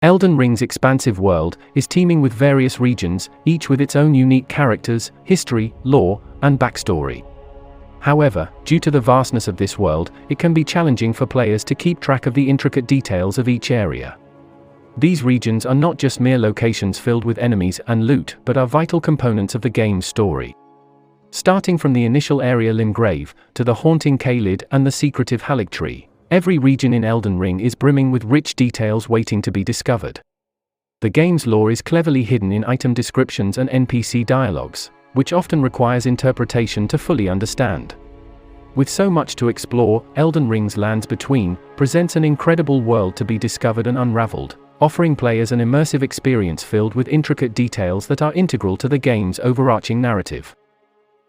Elden Ring's expansive world is teeming with various regions, each with its own unique characters, history, lore, and backstory. However, due to the vastness of this world, it can be challenging for players to keep track of the intricate details of each area. These regions are not just mere locations filled with enemies and loot, but are vital components of the game's story. Starting from the initial area Limgrave, to the haunting Caelid and the secretive Haligtree, every region in Elden Ring is brimming with rich details waiting to be discovered. The game's lore is cleverly hidden in item descriptions and NPC dialogues, which often requires interpretation to fully understand. With so much to explore, Elden Ring's Lands Between presents an incredible world to be discovered and unraveled, offering players an immersive experience filled with intricate details that are integral to the game's overarching narrative.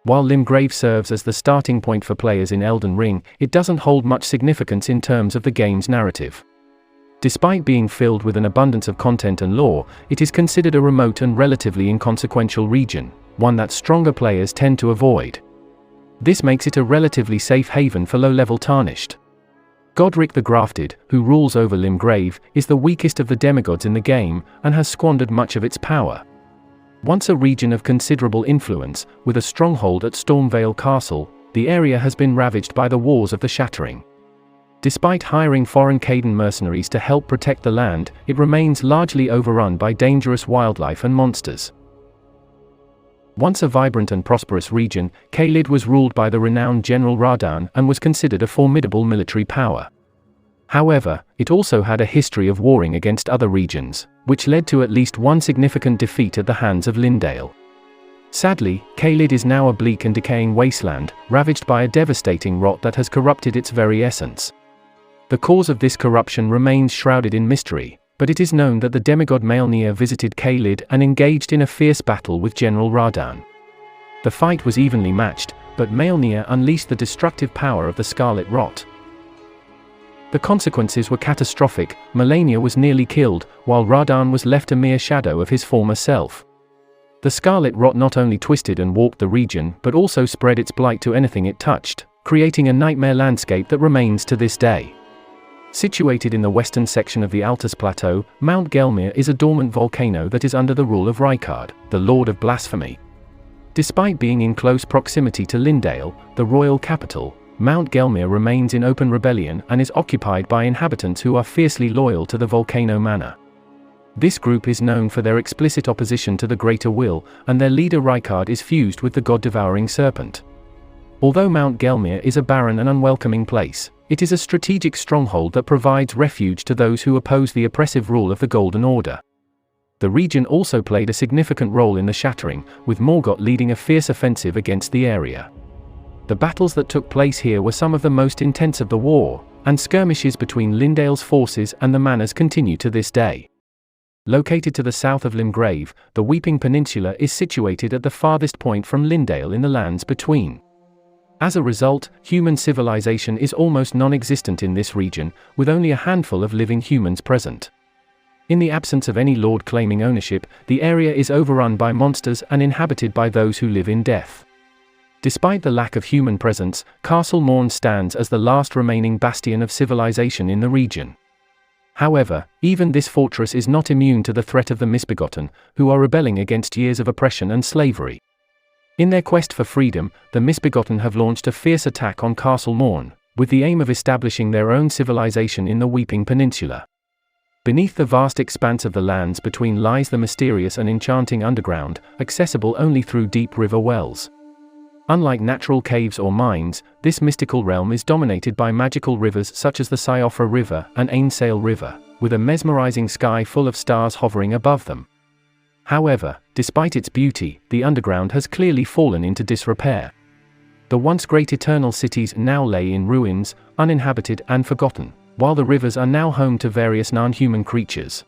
While Limgrave serves as the starting point for players in Elden Ring, it doesn't hold much significance in terms of the game's narrative. Despite being filled with an abundance of content and lore, it is considered a remote and relatively inconsequential region, one that stronger players tend to avoid. This makes it a relatively safe haven for low-level Tarnished. Godrick the Grafted, who rules over Limgrave, is the weakest of the demigods in the game, and has squandered much of its power. Once a region of considerable influence, with a stronghold at Stormvale Castle, the area has been ravaged by the Wars of the Shattering. Despite hiring foreign Caedan mercenaries to help protect the land, it remains largely overrun by dangerous wildlife and monsters. Once a vibrant and prosperous region, Caelid was ruled by the renowned General Radahn and was considered a formidable military power. However, it also had a history of warring against other regions, which led to at least one significant defeat at the hands of Lindale. Sadly, Caelid is now a bleak and decaying wasteland, ravaged by a devastating rot that has corrupted its very essence. The cause of this corruption remains shrouded in mystery, but it is known that the demigod Malenia visited Caelid and engaged in a fierce battle with General Radahn. The fight was evenly matched, but Malenia unleashed the destructive power of the Scarlet Rot. The consequences were catastrophic. Malenia was nearly killed, while Radahn was left a mere shadow of his former self. The Scarlet Rot not only twisted and warped the region, but also spread its blight to anything it touched, creating a nightmare landscape that remains to this day. Situated in the western section of the Altus Plateau, Mount Gelmir is a dormant volcano that is under the rule of Rykard, the Lord of Blasphemy. Despite being in close proximity to Lindale, the royal capital, Mount Gelmir remains in open rebellion and is occupied by inhabitants who are fiercely loyal to the Volcano Manor. This group is known for their explicit opposition to the Greater Will, and their leader Rykard is fused with the god-devouring serpent. Although Mount Gelmir is a barren and unwelcoming place, it is a strategic stronghold that provides refuge to those who oppose the oppressive rule of the Golden Order. The region also played a significant role in the Shattering, with Morgott leading a fierce offensive against the area. The battles that took place here were some of the most intense of the war, and skirmishes between Lindale's forces and the manors continue to this day. Located to the south of Limgrave, the Weeping Peninsula is situated at the farthest point from Lindale in the Lands Between. As a result, human civilization is almost non-existent in this region, with only a handful of living humans present. In the absence of any lord claiming ownership, the area is overrun by monsters and inhabited by those who live in death. Despite the lack of human presence, Castle Morne stands as the last remaining bastion of civilization in the region. However, even this fortress is not immune to the threat of the Misbegotten, who are rebelling against years of oppression and slavery. In their quest for freedom, the Misbegotten have launched a fierce attack on Castle Morne, with the aim of establishing their own civilization in the Weeping Peninsula. Beneath the vast expanse of the Lands Between lies the mysterious and enchanting underground, accessible only through deep river wells. Unlike natural caves or mines, this mystical realm is dominated by magical rivers such as the Siofra River and Ainsale River, with a mesmerizing sky full of stars hovering above them. However, despite its beauty, the underground has clearly fallen into disrepair. The once great eternal cities now lay in ruins, uninhabited and forgotten, while the rivers are now home to various non-human creatures.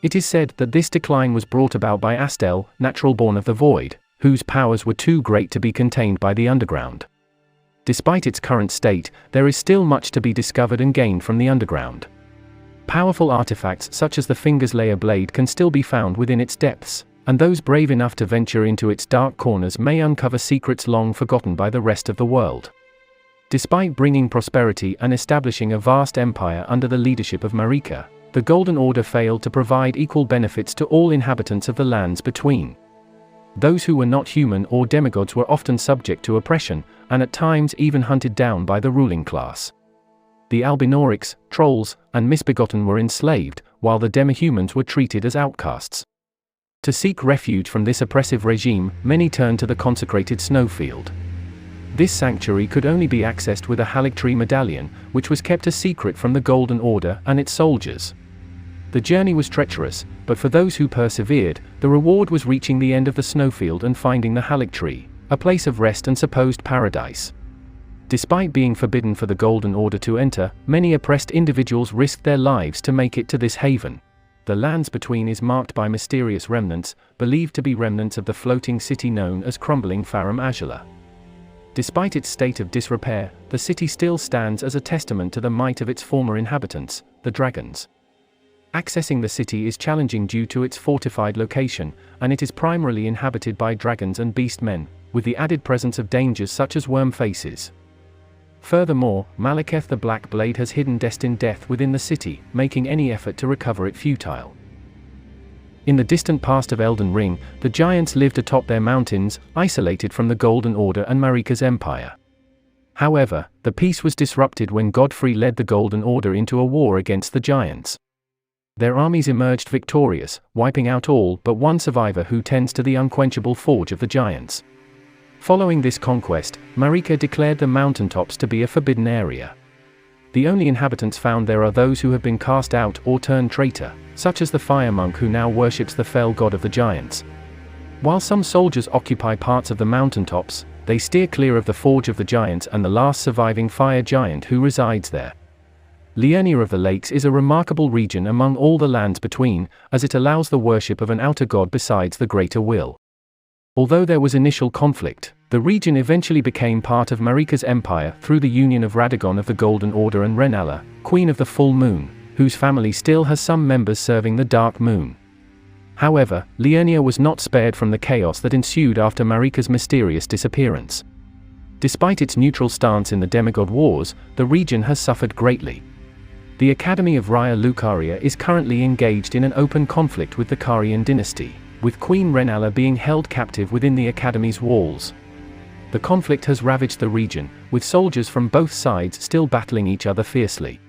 It is said that this decline was brought about by Astel, natural born of the void, whose powers were too great to be contained by the underground. Despite its current state, there is still much to be discovered and gained from the underground. Powerful artifacts such as the Finger's Layer blade can still be found within its depths, and those brave enough to venture into its dark corners may uncover secrets long forgotten by the rest of the world. Despite bringing prosperity and establishing a vast empire under the leadership of Marika, the Golden Order failed to provide equal benefits to all inhabitants of the lands between. Those who were not human or demigods were often subject to oppression, and at times even hunted down by the ruling class. The Albinorics, trolls, and Misbegotten were enslaved, while the demihumans were treated as outcasts. To seek refuge from this oppressive regime, many turned to the Consecrated Snowfield. This sanctuary could only be accessed with a Haligtree medallion, which was kept a secret from the Golden Order and its soldiers. The journey was treacherous, but for those who persevered, the reward was reaching the end of the snowfield and finding the Haligtree, a place of rest and supposed paradise. Despite being forbidden for the Golden Order to enter, many oppressed individuals risked their lives to make it to this haven. The lands between is marked by mysterious remnants, believed to be remnants of the floating city known as crumbling Farum Azula. Despite its state of disrepair, the city still stands as a testament to the might of its former inhabitants, the dragons. Accessing the city is challenging due to its fortified location, and it is primarily inhabited by dragons and beastmen, with the added presence of dangers such as worm faces. Furthermore, Malekith the Black Blade has hidden destined death within the city, making any effort to recover it futile. In the distant past of Elden Ring, the giants lived atop their mountains, isolated from the Golden Order and Marika's empire. However, the peace was disrupted when Godfrey led the Golden Order into a war against the giants. Their armies emerged victorious, wiping out all but one survivor who tends to the unquenchable forge of the giants. Following this conquest, Marika declared the mountaintops to be a forbidden area. The only inhabitants found there are those who have been cast out or turned traitor, such as the fire monk who now worships the fell god of the giants. While some soldiers occupy parts of the mountaintops, they steer clear of the forge of the giants and the last surviving fire giant who resides there. Liurnia of the Lakes is a remarkable region among all the lands between, as it allows the worship of an outer god besides the greater will. Although there was initial conflict, the region eventually became part of Marika's empire through the union of Radagon of the Golden Order and Renala, Queen of the Full Moon, whose family still has some members serving the Dark Moon. However, Liurnia was not spared from the chaos that ensued after Marika's mysterious disappearance. Despite its neutral stance in the demigod wars, the region has suffered greatly. The Academy of Raya Lucaria is currently engaged in an open conflict with the Carian dynasty, with Queen Renala being held captive within the Academy's walls. The conflict has ravaged the region, with soldiers from both sides still battling each other fiercely.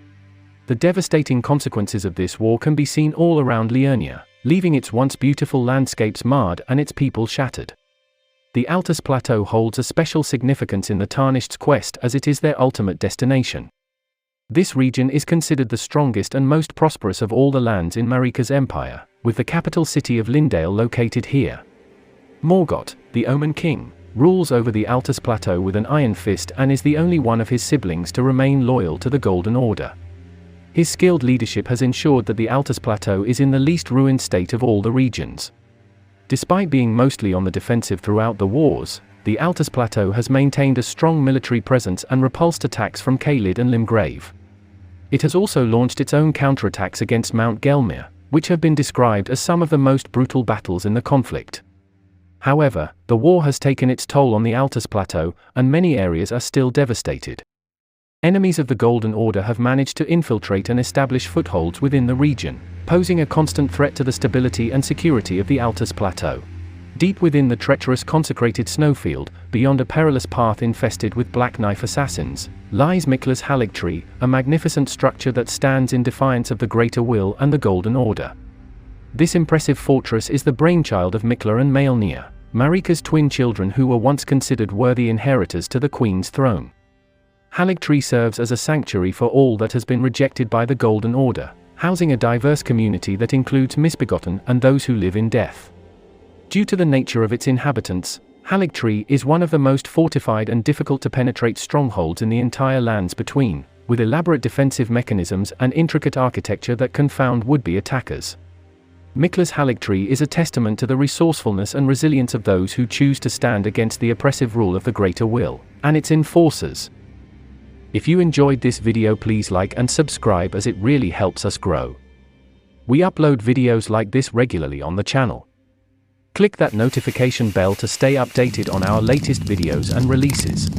The devastating consequences of this war can be seen all around Liurnia, leaving its once beautiful landscapes marred and its people shattered. The Altus Plateau holds a special significance in the Tarnished quest as it is their ultimate destination. This region is considered the strongest and most prosperous of all the lands in Marika's empire, with the capital city of Lindale located here. Morgott, the Omen King, rules over the Altus Plateau with an iron fist and is the only one of his siblings to remain loyal to the Golden Order. His skilled leadership has ensured that the Altus Plateau is in the least ruined state of all the regions. Despite being mostly on the defensive throughout the wars, the Altus Plateau has maintained a strong military presence and repulsed attacks from Caelid and Limgrave. It has also launched its own counterattacks against Mount Gelmir, which have been described as some of the most brutal battles in the conflict. However, the war has taken its toll on the Altus Plateau, and many areas are still devastated. Enemies of the Golden Order have managed to infiltrate and establish footholds within the region, posing a constant threat to the stability and security of the Altus Plateau. Deep within the treacherous Consecrated Snowfield, beyond a perilous path infested with Black Knife assassins, lies Mikla's Haligtree, a magnificent structure that stands in defiance of the Greater Will and the Golden Order. This impressive fortress is the brainchild of Mikla and Malenia, Marika's twin children who were once considered worthy inheritors to the Queen's throne. Haligtree serves as a sanctuary for all that has been rejected by the Golden Order, housing a diverse community that includes Misbegotten and those who live in death. Due to the nature of its inhabitants, Haligtree is one of the most fortified and difficult to penetrate strongholds in the entire lands between, with elaborate defensive mechanisms and intricate architecture that confound would-be attackers. Mikla's Haligtree is a testament to the resourcefulness and resilience of those who choose to stand against the oppressive rule of the Greater Will and its enforcers. If you enjoyed this video, please like and subscribe as it really helps us grow. We upload videos like this regularly on the channel. Click that notification bell to stay updated on our latest videos and releases.